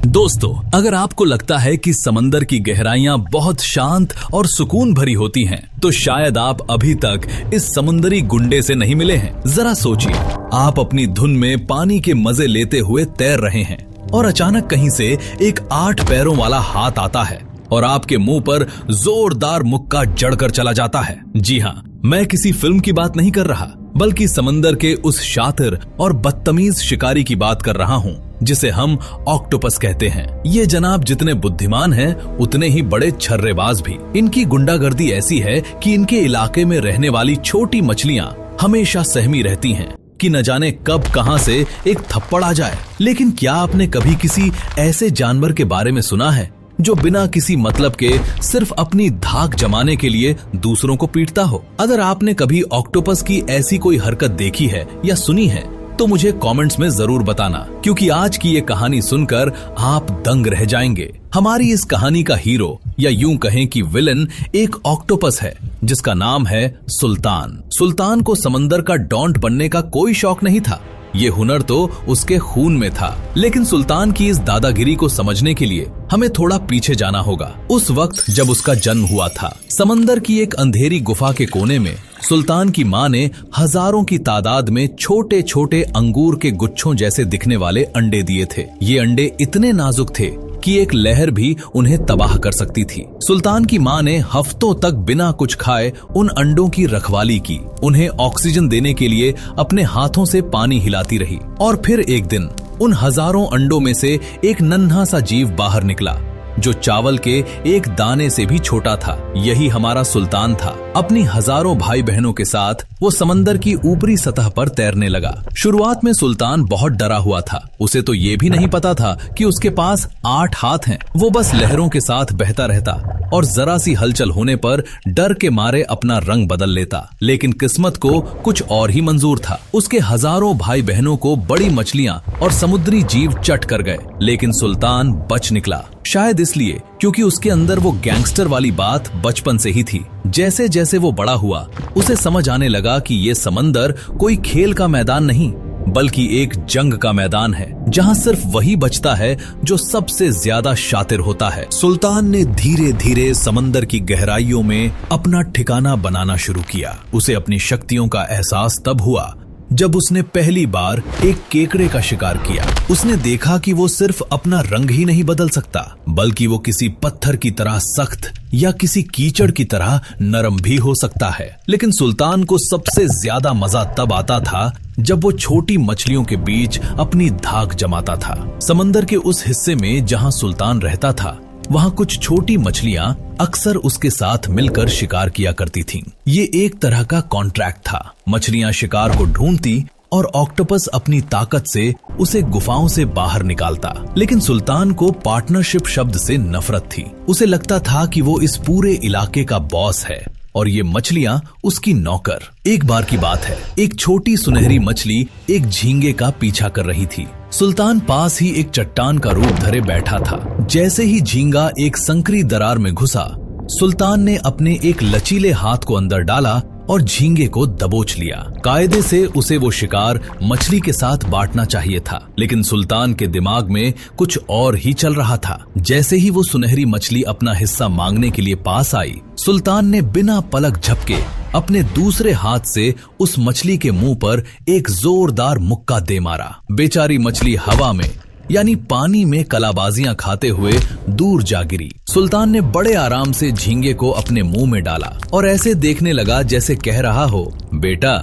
दोस्तों, अगर आपको लगता है कि समंदर की गहराइयां बहुत शांत और सुकून भरी होती हैं, तो शायद आप अभी तक इस समुंदरी गुंडे से नहीं मिले हैं। जरा सोचिए, आप अपनी धुन में पानी के मजे लेते हुए तैर रहे हैं और अचानक कहीं से एक 8 पैरों वाला हाथ आता है और आपके मुंह पर जोरदार मुक्का जड़कर चला जाता है। जी हाँ, मैं किसी फिल्म की बात नहीं कर रहा, बल्कि समंदर के उस शातिर और बदतमीज शिकारी की बात कर रहा हूँ जिसे हम ऑक्टोपस कहते हैं। ये जनाब जितने बुद्धिमान हैं, उतने ही बड़े छर्रेबाज भी। इनकी गुंडागर्दी ऐसी है कि इनके इलाके में रहने वाली छोटी मछलियां हमेशा सहमी रहती हैं कि न जाने कब कहां से एक थप्पड़ आ जाए। लेकिन क्या आपने कभी किसी ऐसे जानवर के बारे में सुना है जो बिना किसी मतलब के सिर्फ अपनी धाक जमाने के लिए दूसरों को पीटता हो? अगर आपने कभी ऑक्टोपस की ऐसी कोई हरकत देखी है या सुनी है तो मुझे कमेंट्स में जरूर बताना, क्योंकि आज की ये कहानी सुनकर आप दंग रह जाएंगे। हमारी इस कहानी का हीरो, या यूं कहें कि विलन, एक ऑक्टोपस है जिसका नाम है सुल्तान। सुल्तान को समंदर का डॉन बनने का कोई शौक नहीं था, ये हुनर तो उसके खून में था। लेकिन सुल्तान की इस दादागिरी को समझने के लिए हमें थोड़ा पीछे जाना होगा, उस वक्त जब उसका जन्म हुआ था। समंदर की एक अंधेरी गुफा के कोने में सुल्तान की माँ ने हजारों की तादाद में छोटे छोटे अंगूर के गुच्छों जैसे दिखने वाले अंडे दिए थे। ये अंडे इतने नाजुक थे कि एक लहर भी उन्हें तबाह कर सकती थी। सुल्तान की माँ ने हफ्तों तक बिना कुछ खाए उन अंडों की रखवाली की, उन्हें ऑक्सीजन देने के लिए अपने हाथों से पानी हिलाती रही। और फिर एक दिन उन हजारों अंडों में से एक नन्हा सा जीव बाहर निकला जो चावल के एक दाने से भी छोटा था। यही हमारा सुल्तान था। अपनी हजारों भाई बहनों के साथ वो समंदर की ऊपरी सतह पर तैरने लगा। शुरुआत में सुल्तान बहुत डरा हुआ था। उसे तो ये भी नहीं पता था कि उसके पास 8 हाथ हैं। वो बस लहरों के साथ बहता रहता और जरा सी हलचल होने पर डर के मारे अपना रंग बदल लेता। लेकिन किस्मत को कुछ और ही मंजूर था। उसके हजारों भाई बहनों को बड़ी मछलियां और समुद्री जीव चट कर गए, लेकिन सुल्तान बच निकला। शायद इसलिए क्योंकि उसके अंदर वो गैंगस्टर वाली बात बचपन से ही थी। जैसे जैसे वो बड़ा हुआ, उसे समझ आने लगा कि ये समंदर कोई खेल का मैदान नहीं, बल्कि एक जंग का मैदान है, जहां सिर्फ वही बचता है जो सबसे ज्यादा शातिर होता है। सुल्तान ने धीरे धीरे समंदर की गहराइयों में अपना ठिकाना बनाना शुरू किया। उसे अपनी शक्तियों का एहसास तब हुआ जब उसने पहली बार एक केकड़े का शिकार किया। उसने देखा कि वो सिर्फ अपना रंग ही नहीं बदल सकता, बल्कि वो किसी पत्थर की तरह सख्त या किसी कीचड़ की तरह नरम भी हो सकता है। लेकिन सुल्तान को सबसे ज्यादा मजा तब आता था जब वो छोटी मछलियों के बीच अपनी धाक जमाता था। समंदर के उस हिस्से में जहां सुल्तान रहता था, वहां कुछ छोटी मछलियां अक्सर उसके साथ मिलकर शिकार किया करती थीं। ये एक तरह का कॉन्ट्रैक्ट था। मछलियां शिकार को ढूंढती और ऑक्टोपस अपनी ताकत से उसे गुफाओं से बाहर निकालता। लेकिन सुल्तान को पार्टनरशिप शब्द से नफरत थी। उसे लगता था कि वो इस पूरे इलाके का बॉस है और ये मछलियां उसकी नौकर। एक बार की बात है, एक छोटी सुनहरी मछली एक झींगे का पीछा कर रही थी। सुल्तान पास ही एक चट्टान का रूप धरे बैठा था। जैसे ही झींगा एक संकरी दरार में घुसा, सुल्तान ने अपने एक लचीले हाथ को अंदर डाला और झींगे को दबोच लिया। कायदे से उसे वो शिकार मछली के साथ बांटना चाहिए था, लेकिन सुल्तान के दिमाग में कुछ और ही चल रहा था। जैसे ही वो सुनहरी मछली अपना हिस्सा मांगने के लिए पास आई, सुल्तान ने बिना पलक झपके अपने दूसरे हाथ से उस मछली के मुंह पर एक जोरदार मुक्का दे मारा। बेचारी मछली हवा में, यानी पानी में कलाबाजियां खाते हुए दूर जा गिरी। सुल्तान ने बड़े आराम से झींगे को अपने मुंह में डाला और ऐसे देखने लगा जैसे कह रहा हो, बेटा,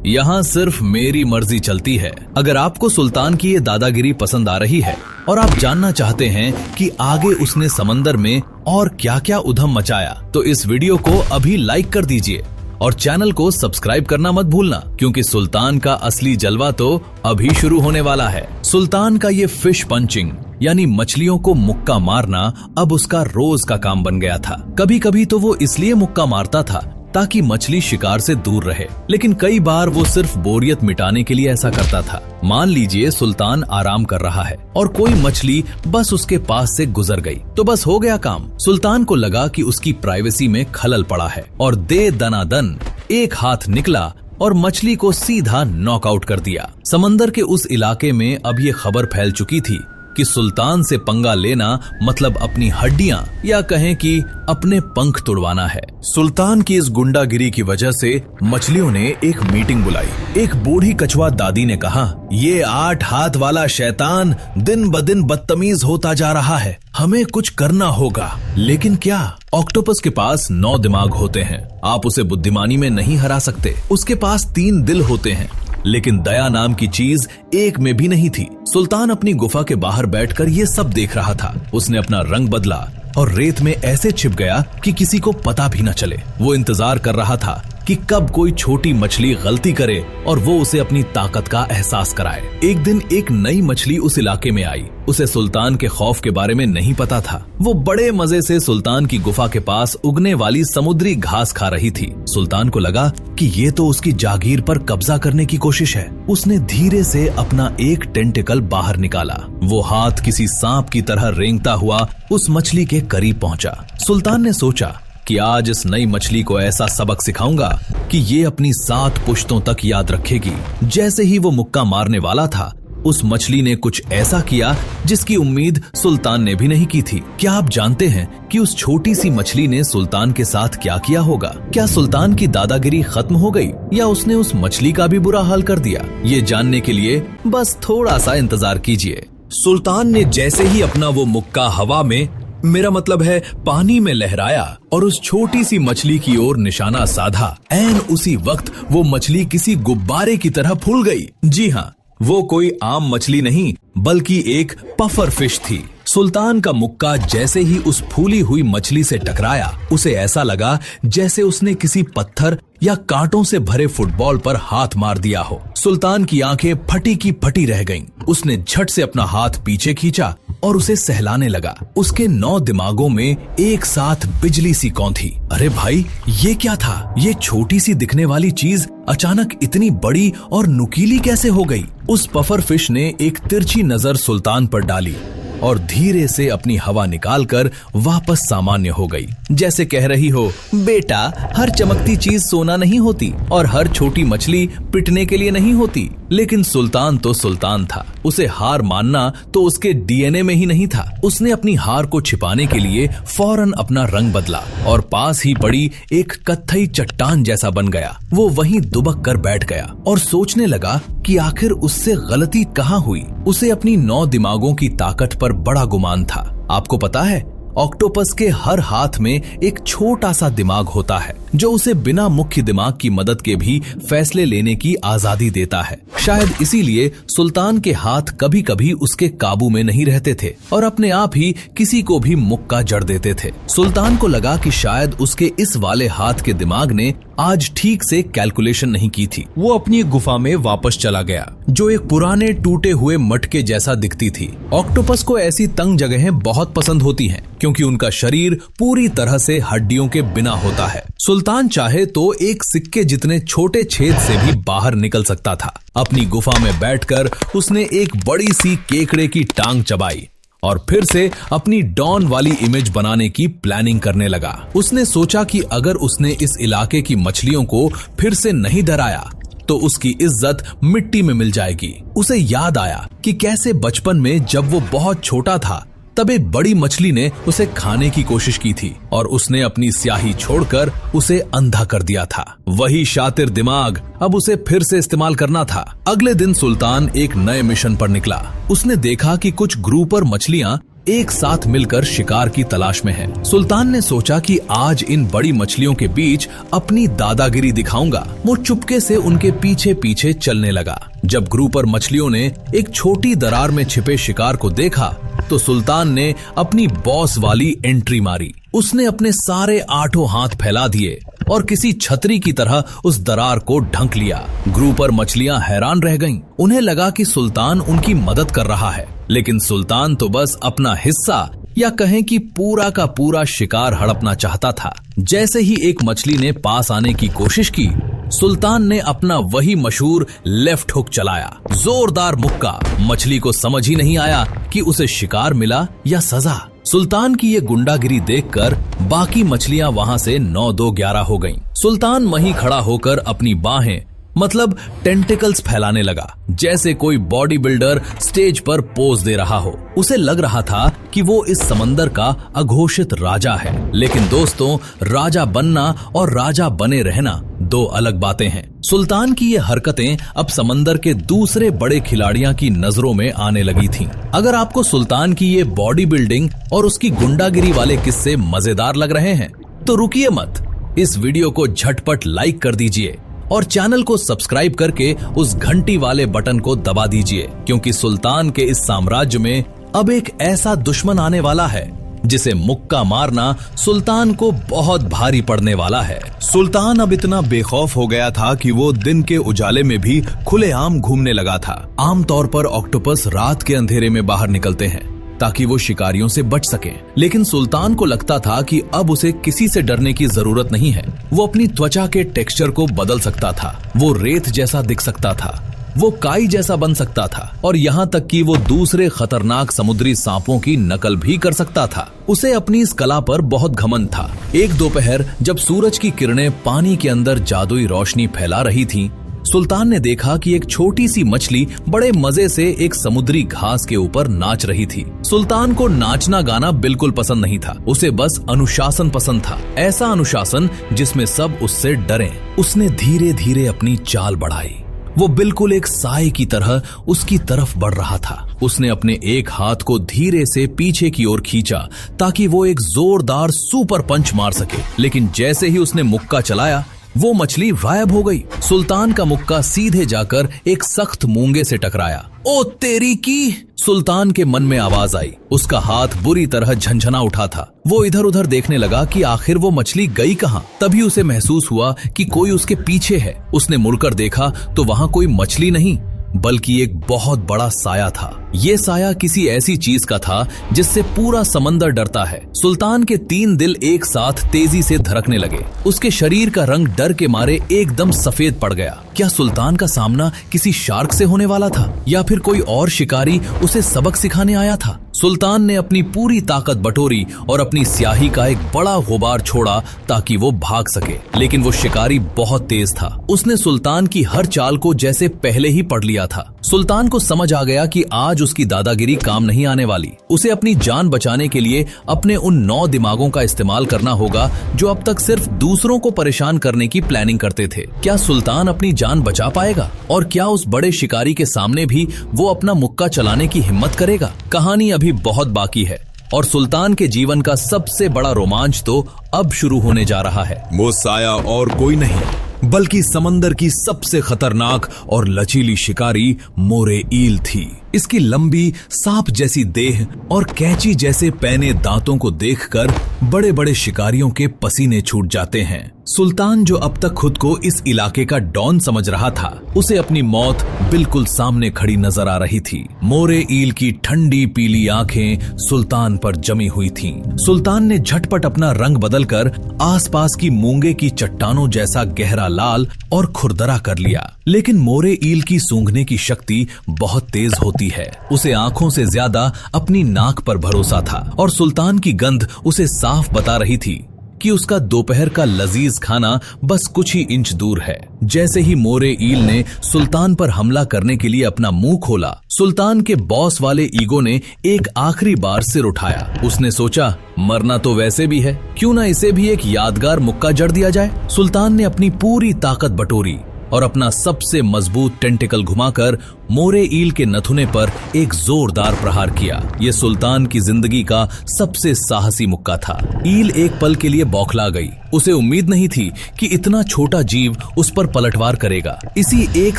यहाँ सिर्फ मेरी मर्जी चलती है। अगर आपको सुल्तान की ये दादागिरी पसंद आ रही है और आप जानना चाहते हैं कि आगे उसने समंदर में और क्या क्या उधम मचाया, तो इस वीडियो को अभी लाइक कर दीजिए और चैनल को सब्सक्राइब करना मत भूलना, क्योंकि सुल्तान का असली जलवा तो अभी शुरू होने वाला है। सुल्तान का ये फिश पंचिंग यानी मछलियों को मुक्का मारना अब उसका रोज का काम बन गया था। कभी कभी तो वो इसलिए मुक्का मारता था ताकि मछली शिकार से दूर रहे, लेकिन कई बार वो सिर्फ बोरियत मिटाने के लिए ऐसा करता था। मान लीजिए सुल्तान आराम कर रहा है और कोई मछली बस उसके पास से गुजर गई, तो बस हो गया काम। सुल्तान को लगा कि उसकी प्राइवेसी में खलल पड़ा है और दे दनादन एक हाथ निकला और मछली को सीधा नॉकआउट कर दिया। समंदर के उस इलाके में अब ये खबर फैल चुकी थी कि सुल्तान से पंगा लेना मतलब अपनी हड्डियां या कहें कि अपने पंख तुड़वाना है। सुल्तान की इस गुंडागिरी की वजह से मछलियों ने एक मीटिंग बुलाई। एक बूढ़ी कछुआ दादी ने कहा, ये 8 हाथ वाला शैतान दिन ब दिन बदतमीज होता जा रहा है, हमें कुछ करना होगा। लेकिन क्या? ऑक्टोपस के पास 9 दिमाग होते हैं, आप उसे बुद्धिमानी में नहीं हरा सकते। उसके पास 3 दिल होते हैं, लेकिन दया नाम की चीज एक में भी नहीं थी। सुल्तान अपनी गुफा के बाहर बैठकर ये सब देख रहा था। उसने अपना रंग बदला और रेत में ऐसे छिप गया कि किसी को पता भी न चले। वो इंतजार कर रहा था कि कब कोई छोटी मछली गलती करे और वो उसे अपनी ताकत का एहसास कराए। एक दिन एक नई मछली उस इलाके में आई। उसे सुल्तान के खौफ के बारे में नहीं पता था। वो बड़े मजे से सुल्तान की गुफा के पास उगने वाली समुद्री घास खा रही थी। सुल्तान को लगा कि ये तो उसकी जागीर पर कब्जा करने की कोशिश है। उसने धीरे से अपना एक टेंटिकल बाहर निकाला। वो हाथ किसी सांप की तरह रेंगता हुआ उस मछली के करीब पहुंचा। सुल्तान ने सोचा कि आज इस नई मछली को ऐसा सबक सिखाऊंगा कि ये अपनी 7 पुश्तों तक याद रखेगी। जैसे ही वो मुक्का मारने वाला था, उस मछली ने कुछ ऐसा किया जिसकी उम्मीद सुल्तान ने भी नहीं की थी। क्या आप जानते हैं कि उस छोटी सी मछली ने सुल्तान के साथ क्या किया होगा? क्या सुल्तान की दादागिरी खत्म हो गई या उसने उस मछली का भी बुरा हाल कर दिया? ये जानने के लिए बस थोड़ा सा इंतजार कीजिए। सुल्तान ने जैसे ही अपना वो मुक्का हवा में, मेरा मतलब है पानी में लहराया और उस छोटी सी मछली की ओर निशाना साधा, ऐन उसी वक्त वो मछली किसी गुब्बारे की तरह फूल गई। जी हाँ, वो कोई आम मछली नहीं बल्कि एक पफर फिश थी। सुल्तान का मुक्का जैसे ही उस फूली हुई मछली से टकराया, उसे ऐसा लगा जैसे उसने किसी पत्थर या कांटों से भरे फुटबॉल पर हाथ मार दिया हो। सुल्तान की आंखें फटी की फटी रह गईं। उसने झट से अपना हाथ पीछे खींचा और उसे सहलाने लगा। उसके 9 दिमागों में एक साथ बिजली सी कौंधी। अरे भाई, ये क्या था? ये छोटी सी दिखने वाली चीज अचानक इतनी बड़ी और नुकीली कैसे हो गई? उस पफर फिश ने एक तिरछी नजर सुल्तान पर डाली और धीरे से अपनी हवा निकालकर वापस सामान्य हो गई। जैसे कह रही हो, बेटा, हर चमकती चीज सोना नहीं होती और हर छोटी मछली पिटने के लिए नहीं होती। लेकिन सुल्तान तो सुल्तान था। उसे हार मानना तो उसके डीएनए में ही नहीं था। उसने अपनी हार को छिपाने के लिए फौरन अपना रंग बदला और पास ही पड़ी एक कत्थई चट्टान जैसा बन गया। वो वहीं दुबक कर बैठ गया और सोचने लगा कि आखिर उससे गलती कहाँ हुई। उसे अपनी 9 दिमागों की ताकत पर बड़ा गुमान था। आपको पता है, ऑक्टोपस के हर हाथ में एक छोटा सा दिमाग होता है जो उसे बिना मुख्य दिमाग की मदद के भी फैसले लेने की आजादी देता है। शायद इसीलिए सुल्तान के हाथ कभी कभी उसके काबू में नहीं रहते थे और अपने आप ही किसी को भी मुक्का जड़ देते थे। सुल्तान को लगा कि शायद उसके इस वाले हाथ के दिमाग ने आज ठीक से कैलकुलेशन नहीं की थी। वो अपनी गुफा में वापस चला गया जो एक पुराने टूटे हुए मटके जैसा दिखती थी। ऑक्टोपस को ऐसी तंग जगहें बहुत पसंद होती हैं क्योंकि उनका शरीर पूरी तरह से हड्डियों के बिना होता है। सुल्तान चाहे तो एक सिक्के जितने छोटे छेद से भी बाहर निकल सकता था। अपनी गुफा में बैठकर उसने एक बड़ी सी केकड़े की टांग चबाई और फिर से अपनी डॉन वाली इमेज बनाने की प्लानिंग करने लगा। उसने सोचा कि अगर उसने इस इलाके की मछलियों को फिर से नहीं डराया तो उसकी इज्जत मिट्टी में मिल जाएगी। उसे याद आया कि कैसे बचपन में जब वो बहुत छोटा था तब एक बड़ी मछली ने उसे खाने की कोशिश की थी और उसने अपनी स्याही छोड़कर उसे अंधा कर दिया था। वही शातिर दिमाग अब उसे फिर से इस्तेमाल करना था। अगले दिन सुल्तान एक नए मिशन पर निकला। उसने देखा कि कुछ ग्रुपर मछलियां एक साथ मिलकर शिकार की तलाश में हैं। सुल्तान ने सोचा कि आज इन बड़ी मछलियों के बीच अपनी दादागिरी दिखाऊंगा। वो चुपके से उनके पीछे पीछे चलने लगा। जब ग्रुपर मछलियों ने एक छोटी दरार में छिपे शिकार को देखा तो सुल्तान ने अपनी बॉस वाली एंट्री मारी। उसने अपने सारे 8 हाथ फैला दिए और किसी छतरी की तरह उस दरार को ढंक लिया। ग्रुपर मछलियां हैरान रह गईं। उन्हें लगा कि सुल्तान उनकी मदद कर रहा है, लेकिन सुल्तान तो बस अपना हिस्सा या कहें कि पूरा का पूरा शिकार हड़पना चाहता था। जैसे ही एक मछली ने पास आने की कोशिश की, सुल्तान ने अपना वही मशहूर लेफ्ट हुक चलाया। जोरदार मुक्का। मछली को समझ ही नहीं आया कि उसे शिकार मिला या सजा। सुल्तान की ये गुंडागिरी देखकर बाकी मछलियां वहां से 9-2-11 हो गईं। सुल्तान वहीं खड़ा होकर अपनी बाहें मतलब टेंटिकल्स फैलाने लगा, जैसे कोई बॉडी बिल्डर स्टेज पर पोज दे रहा हो। उसे लग रहा था कि वो इस समंदर का अघोषित राजा है। लेकिन दोस्तों, राजा बनना और राजा बने रहना दो अलग बातें हैं। सुल्तान की ये हरकतें अब समंदर के दूसरे बड़े खिलाड़ियों की नजरों में आने लगी थीं। अगर आपको सुल्तान की ये बॉडी बिल्डिंग और उसकी गुंडागिरी वाले किस्से मजेदार लग रहे हैं तो रुकिए मत, इस वीडियो को झटपट लाइक कर दीजिए और चैनल को सब्सक्राइब करके उस घंटी वाले बटन को दबा दीजिए, क्योंकि सुल्तान के इस साम्राज्य में अब एक ऐसा दुश्मन आने वाला है जिसे मुक्का मारना सुल्तान को बहुत भारी पड़ने वाला है। सुल्तान अब इतना बेखौफ हो गया था कि वो दिन के उजाले में भी खुलेआम घूमने लगा था। आमतौर पर ऑक्टोपस रात के अंधेरे में बाहर निकलते हैं ताकि वो शिकारियों से बच सकें, लेकिन सुल्तान को लगता था कि अब उसे किसी से डरने की जरूरत नहीं है। वो अपनी त्वचा के टेक्सचर को बदल सकता था, वो रेत जैसा दिख सकता था, वो काई जैसा बन सकता था और यहाँ तक कि वो दूसरे खतरनाक समुद्री सांपों की नकल भी कर सकता था। उसे अपनी इस कला पर बहुत घमंड था। एक दोपहर जब सूरज की किरणें पानी के अंदर जादुई रोशनी फैला रही थीं, सुल्तान ने देखा कि एक छोटी सी मछली बड़े मजे से एक समुद्री घास के ऊपर नाच रही थी। सुल्तान को नाचना गाना बिल्कुल पसंद नहीं था, उसे बस अनुशासन पसंद था, ऐसा अनुशासन जिसमें सब उससे डरें। उसने धीरे धीरे अपनी चाल बढ़ाई। वो बिल्कुल एक साए की तरह उसकी तरफ बढ़ रहा था। उसने अपने एक हाथ को धीरे से पीछे की ओर खींचा ताकि वो एक जोरदार सुपर पंच मार सके, लेकिन जैसे ही उसने मुक्का चलाया वो मछली गायब हो गई। सुल्तान का मुक्का सीधे जाकर एक सख्त मूंगे से टकराया। ओ तेरी की! सुल्तान के मन में आवाज आई। उसका हाथ बुरी तरह झंझना उठा था। वो इधर उधर देखने लगा कि आखिर वो मछली गई कहाँ। तभी उसे महसूस हुआ कि कोई उसके पीछे है। उसने मुड़कर देखा तो वहाँ कोई मछली नहीं बल्कि एक बहुत बड़ा साया था। ये साया किसी ऐसी चीज का था जिससे पूरा समंदर डरता है। सुल्तान के 3 दिल एक साथ तेजी से धड़कने लगे। उसके शरीर का रंग डर के मारे एकदम सफेद पड़ गया। क्या सुल्तान का सामना किसी शार्क से होने वाला था या फिर कोई और शिकारी उसे सबक सिखाने आया था? सुल्तान ने अपनी पूरी ताकत बटोरी और अपनी स्याही का एक बड़ा गुबार छोड़ा ताकि वो भाग सके, लेकिन वो शिकारी बहुत तेज था। उसने सुल्तान की हर चाल को जैसे पहले ही पढ़ लिया था। सुल्तान को समझ आ गया कि आज उसकी दादागिरी काम नहीं आने वाली। उसे अपनी जान बचाने के लिए अपने उन 9 दिमागों का इस्तेमाल करना होगा जो अब तक सिर्फ दूसरों को परेशान करने की प्लानिंग करते थे। क्या सुल्तान अपनी जान बचा पाएगा? और क्या उस बड़े शिकारी के सामने भी वो अपना मुक्का चलाने की हिम्मत करेगा? कहानी अभी बहुत बाकी है और सुल्तान के जीवन का सबसे बड़ा रोमांच तो अब शुरू होने जा रहा है। वो साया और कोई नहीं बल्कि समंदर की सबसे खतरनाक और लचीली शिकारी मोरे ईल थी। इसकी लंबी सांप जैसी देह और कैंची जैसे पैने दांतों को देखकर बड़े बड़े शिकारियों के पसीने छूट जाते हैं। सुल्तान जो अब तक खुद को इस इलाके का डॉन समझ रहा था, उसे अपनी मौत बिल्कुल सामने खड़ी नजर आ रही थी। मोरे ईल की ठंडी पीली आंखें सुल्तान पर जमी हुई थीं। सुल्तान ने झटपट अपना रंग बदलकर आसपास की मूंगे की चट्टानों जैसा गहरा लाल और खुरदरा कर लिया। लेकिन मोरे ईल की सूंघने की शक्ति बहुत तेज होती है। उसे आंखों से ज्यादा अपनी नाक पर भरोसा था और सुल्तान की गंध उसे साफ बता रही थी कि उसका दोपहर का लजीज खाना बस कुछ ही इंच दूर है। जैसे ही मोरे ईल ने सुल्तान पर हमला करने के लिए अपना मुंह खोला, सुल्तान के बॉस वाले ईगो ने एक आखिरी बार सिर उठाया। उसने सोचा, मरना तो वैसे भी है, क्यों ना इसे भी एक यादगार मुक्का जड़ दिया जाए। सुल्तान ने अपनी पूरी ताकत बटोरी और अपना सबसे मजबूत टेंटिकल घुमाकर मोरे ईल के नथुने पर एक जोरदार प्रहार किया। ये सुल्तान की जिंदगी का सबसे साहसी मुक्का था। ईल एक पल के लिए बौखला गई। उसे उम्मीद नहीं थी कि इतना छोटा जीव उस पर पलटवार करेगा। इसी 1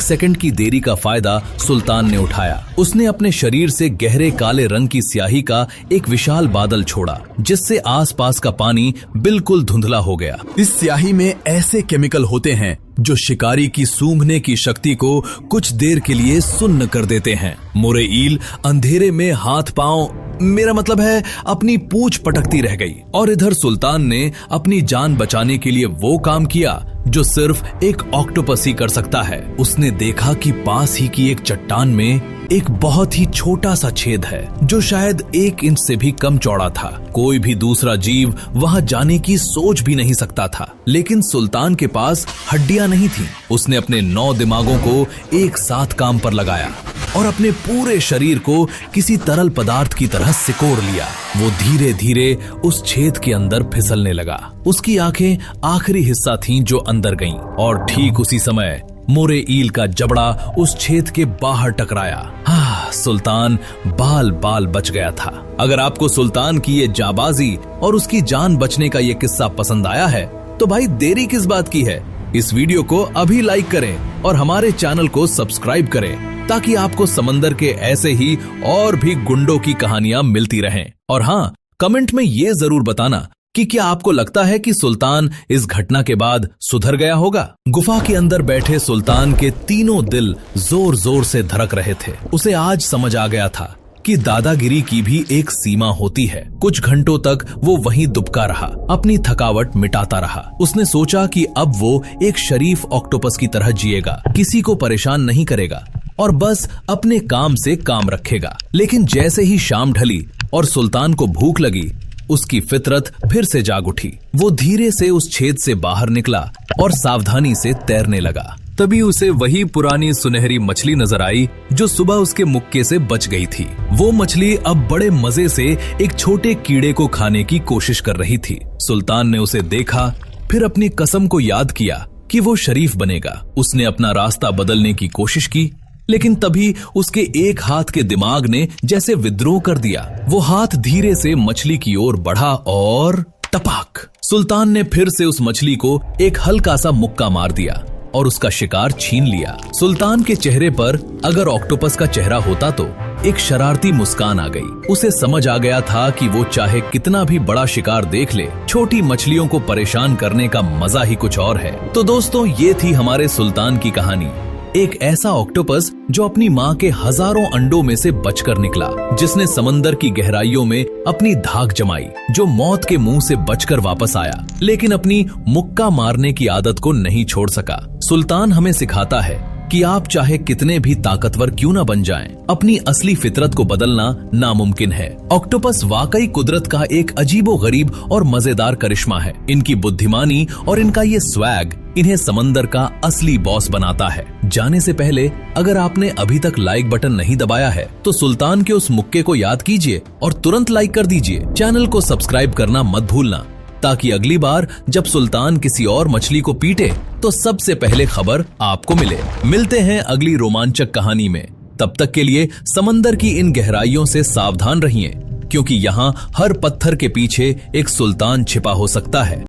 सेकंड की देरी का फायदा सुल्तान ने उठाया। उसने अपने शरीर से गहरे काले रंग की स्याही का एक विशाल बादल छोड़ा, जिससे आसपास का पानी बिल्कुल धुंधला हो गया। इस स्याही में ऐसे केमिकल होते हैं जो शिकारी की सूंघने की शक्ति को कुछ देर के लिए सुन्न कर देते हैं। मोरे ईल अंधेरे में हाथ पांव, मेरा मतलब है अपनी पूंछ पटकती रह गई। और इधर सुल्तान ने अपनी जान बचाने के लिए वो काम किया जो सिर्फ एक ऑक्टोपस ही कर सकता है। उसने देखा कि पास ही की एक चट्टान में एक बहुत ही छोटा सा छेद है जो शायद 1 इंच से भी कम चौड़ा था। कोई भी दूसरा जीव वहां जाने की सोच भी नहीं सकता था। लेकिन सुल्तान के पास हड्डियां नहीं थीं। उसने अपने 9 दिमागों को एक साथ काम पर लगाया और अपने पूरे शरीर को किसी तरल पदार्थ की तरह सिकोड़ लिया। वो धीरे धीरे उस छेद के अंदर फिसलने लगा। उसकी आंखें आखिरी हिस्सा थीं जो अंदर गईं और ठीक उसी समय मोरे ईल का जबड़ा उस छेद के बाहर टकराया। सुल्तान बाल बाल बच गया था। अगर आपको सुल्तान की ये जाबाजी और उसकी जान बचने का ये किस्सा पसंद आया है तो भाई देरी किस बात की है, इस वीडियो को अभी लाइक करें और हमारे चैनल को सब्सक्राइब करें ताकि आपको समंदर के ऐसे ही और भी गुंडों की कहानियां मिलती रहें। और हाँ, कमेंट में ये जरूर बताना कि क्या आपको लगता है कि सुल्तान इस घटना के बाद सुधर गया होगा। गुफा के अंदर बैठे सुल्तान के तीनों दिल जोर जोर से धड़क रहे थे। उसे आज समझ आ गया था कि दादागिरी की भी एक सीमा होती है। कुछ घंटों तक वो वहीं दुबका रहा, अपनी थकावट मिटाता रहा। उसने सोचा कि अब वो एक शरीफ ऑक्टोपस की तरह जिएगा, किसी को परेशान नहीं करेगा और बस अपने काम से काम रखेगा। लेकिन जैसे ही शाम ढली और सुल्तान को भूख लगी, उसकी फितरत फिर से जाग उठी। वो धीरे से उस छेद से बाहर निकला और सावधानी से तैरने लगा। तभी उसे वही पुरानी सुनहरी मछली नजर आई जो सुबह उसके मुक्के से बच गई थी। वो मछली अब बड़े मजे से एक छोटे कीड़े को खाने की कोशिश कर रही थी। सुल्तान ने उसे देखा, फिर अपनी कसम को याद किया कि वो शरीफ बनेगा। उसने अपना रास्ता बदलने की कोशिश की, लेकिन तभी उसके एक हाथ के दिमाग ने जैसे विद्रोह कर दिया। वो हाथ धीरे से मछली की ओर बढ़ा और टपाक! सुल्तान ने फिर से उस मछली को एक हल्का सा मुक्का मार दिया और उसका शिकार छीन लिया। सुल्तान के चेहरे पर अगर ऑक्टोपस का चेहरा होता तो एक शरारती मुस्कान आ गई। उसे समझ आ गया था कि वो चाहे कितना भी बड़ा शिकार देख ले, छोटी मछलियों को परेशान करने का मजा ही कुछ और है। तो दोस्तों, ये थी हमारे सुल्तान की कहानी। एक ऐसा ऑक्टोपस जो अपनी माँ के हजारों अंडों में से बचकर निकला, जिसने समंदर की गहराइयों में अपनी धाक जमाई, जो मौत के मुंह से बचकर वापस आया, लेकिन अपनी मुक्का मारने की आदत को नहीं छोड़ सका। सुल्तान हमें सिखाता है कि आप चाहे कितने भी ताकतवर क्यों न बन जाएं, अपनी असली फितरत को बदलना नामुमकिन है। ऑक्टोपस वाकई कुदरत का एक अजीबोगरीब और मजेदार करिश्मा है। इनकी बुद्धिमानी और इनका ये स्वैग इन्हें समंदर का असली बॉस बनाता है। जाने से पहले अगर आपने अभी तक लाइक बटन नहीं दबाया है तो सुल्तान के उस मुक्के को याद कीजिए और तुरंत लाइक कर दीजिए। चैनल को सब्सक्राइब करना मत भूलना ताकि अगली बार जब सुल्तान किसी और मछली को पीटे तो सबसे पहले खबर आपको मिले। मिलते हैं अगली रोमांचक कहानी में। तब तक के लिए समंदर की इन गहराइयों से सावधान रहिए, क्योंकि यहाँ हर पत्थर के पीछे एक सुल्तान छिपा हो सकता है।